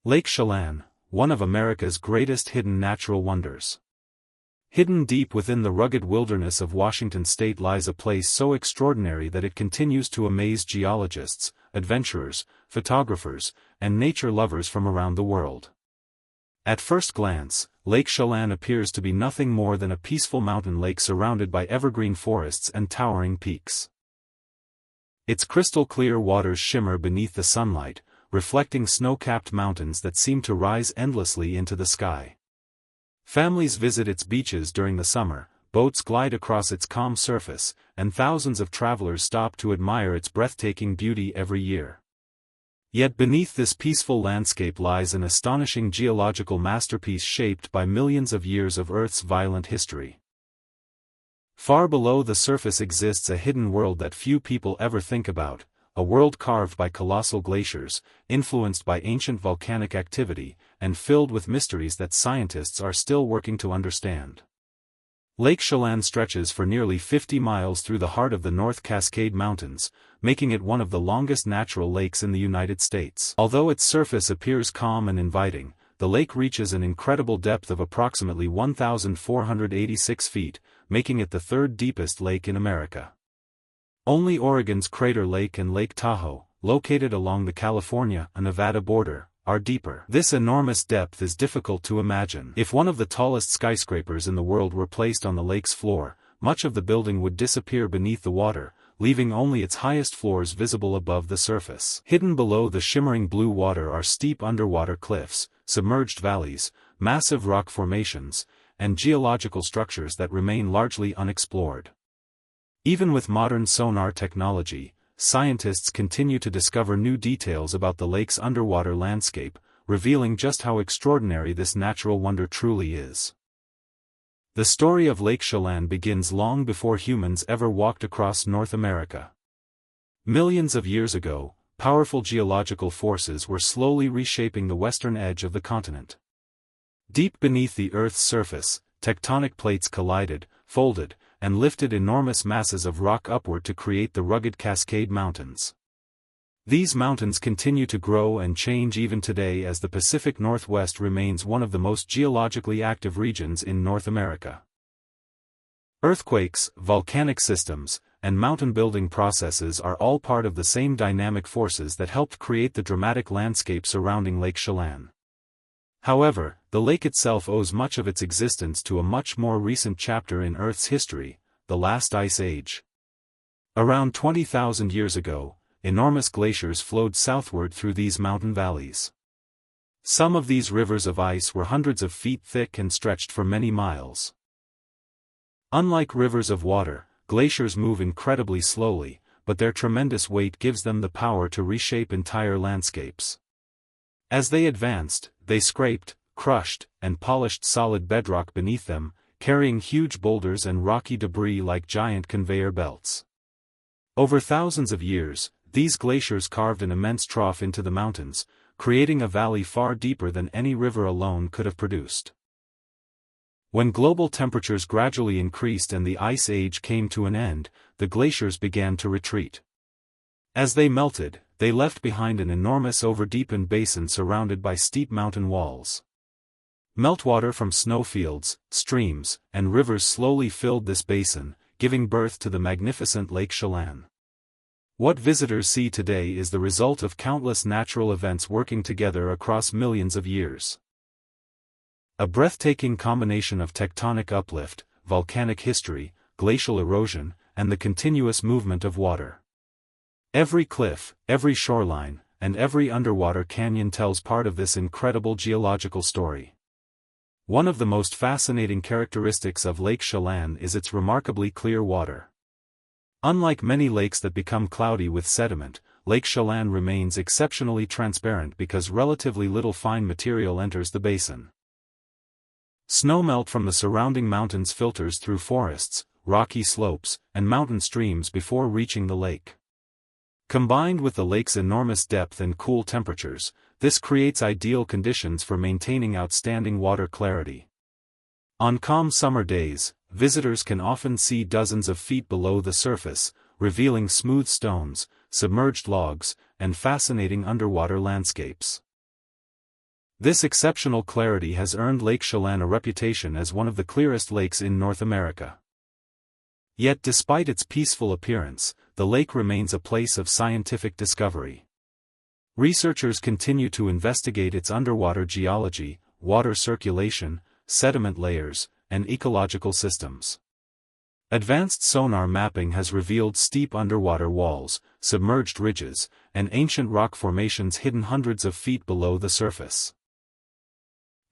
Lake Chelan, one of America's greatest hidden natural wonders. Hidden deep within the rugged wilderness of Washington state lies a place so extraordinary that it continues to amaze geologists, adventurers, photographers, and nature lovers from around the world. At first glance, Lake Chelan appears to be nothing more than a peaceful mountain lake surrounded by evergreen forests and towering peaks. Its crystal-clear waters shimmer beneath the sunlight, reflecting snow-capped mountains that seem to rise endlessly into the sky. Families visit its beaches during the summer, boats glide across its calm surface, and thousands of travelers stop to admire its breathtaking beauty every year. Yet beneath this peaceful landscape lies an astonishing geological masterpiece shaped by millions of years of Earth's violent history. Far below the surface exists a hidden world that few people ever think about, a world carved by colossal glaciers, influenced by ancient volcanic activity, and filled with mysteries that scientists are still working to understand. Lake Chelan stretches for nearly 50 miles through the heart of the North Cascade Mountains, making it one of the longest natural lakes in the United States. Although its surface appears calm and inviting, the lake reaches an incredible depth of approximately 1,486 feet, making it the third deepest lake in America. Only Oregon's Crater Lake and Lake Tahoe, located along the California and Nevada border, are deeper. This enormous depth is difficult to imagine. If one of the tallest skyscrapers in the world were placed on the lake's floor, much of the building would disappear beneath the water, leaving only its highest floors visible above the surface. Hidden below the shimmering blue water are steep underwater cliffs, submerged valleys, massive rock formations, and geological structures that remain largely unexplored. Even with modern sonar technology, scientists continue to discover new details about the lake's underwater landscape, revealing just how extraordinary this natural wonder truly is. The story of Lake Chelan begins long before humans ever walked across North America. Millions of years ago, powerful geological forces were slowly reshaping the western edge of the continent. Deep beneath the Earth's surface, tectonic plates collided, folded, and lifted enormous masses of rock upward to create the rugged Cascade Mountains. These mountains continue to grow and change even today as the Pacific Northwest remains one of the most geologically active regions in North America. Earthquakes, volcanic systems, and mountain-building processes are all part of the same dynamic forces that helped create the dramatic landscape surrounding Lake Chelan. However, the lake itself owes much of its existence to a much more recent chapter in Earth's history, the last ice age. Around 20,000 years ago, enormous glaciers flowed southward through these mountain valleys. Some of these rivers of ice were hundreds of feet thick and stretched for many miles. Unlike rivers of water, glaciers move incredibly slowly, but their tremendous weight gives them the power to reshape entire landscapes. As they advanced, they scraped, crushed, and polished solid bedrock beneath them, carrying huge boulders and rocky debris like giant conveyor belts. Over thousands of years, these glaciers carved an immense trough into the mountains, creating a valley far deeper than any river alone could have produced. When global temperatures gradually increased and the ice age came to an end, the glaciers began to retreat. As they melted, they left behind an enormous overdeepened basin surrounded by steep mountain walls. Meltwater from snowfields, streams, and rivers slowly filled this basin, giving birth to the magnificent Lake Chelan. What visitors see today is the result of countless natural events working together across millions of years. A breathtaking combination of tectonic uplift, volcanic history, glacial erosion, and the continuous movement of water. Every cliff, every shoreline, and every underwater canyon tells part of this incredible geological story. One of the most fascinating characteristics of Lake Chelan is its remarkably clear water. Unlike many lakes that become cloudy with sediment, Lake Chelan remains exceptionally transparent because relatively little fine material enters the basin. Snowmelt from the surrounding mountains filters through forests, rocky slopes, and mountain streams before reaching the lake. Combined with the lake's enormous depth and cool temperatures, this creates ideal conditions for maintaining outstanding water clarity. On calm summer days, visitors can often see dozens of feet below the surface, revealing smooth stones, submerged logs, and fascinating underwater landscapes. This exceptional clarity has earned Lake Chelan a reputation as one of the clearest lakes in North America. Yet despite its peaceful appearance, the lake remains a place of scientific discovery. Researchers continue to investigate its underwater geology, water circulation, sediment layers, and ecological systems. Advanced sonar mapping has revealed steep underwater walls, submerged ridges, and ancient rock formations hidden hundreds of feet below the surface.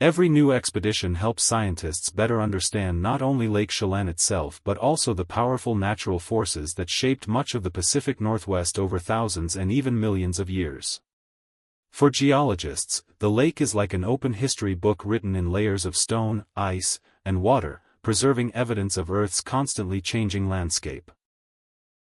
Every new expedition helps scientists better understand not only Lake Chelan itself but also the powerful natural forces that shaped much of the Pacific Northwest over thousands and even millions of years. For geologists, the lake is like an open history book written in layers of stone, ice, and water, preserving evidence of Earth's constantly changing landscape.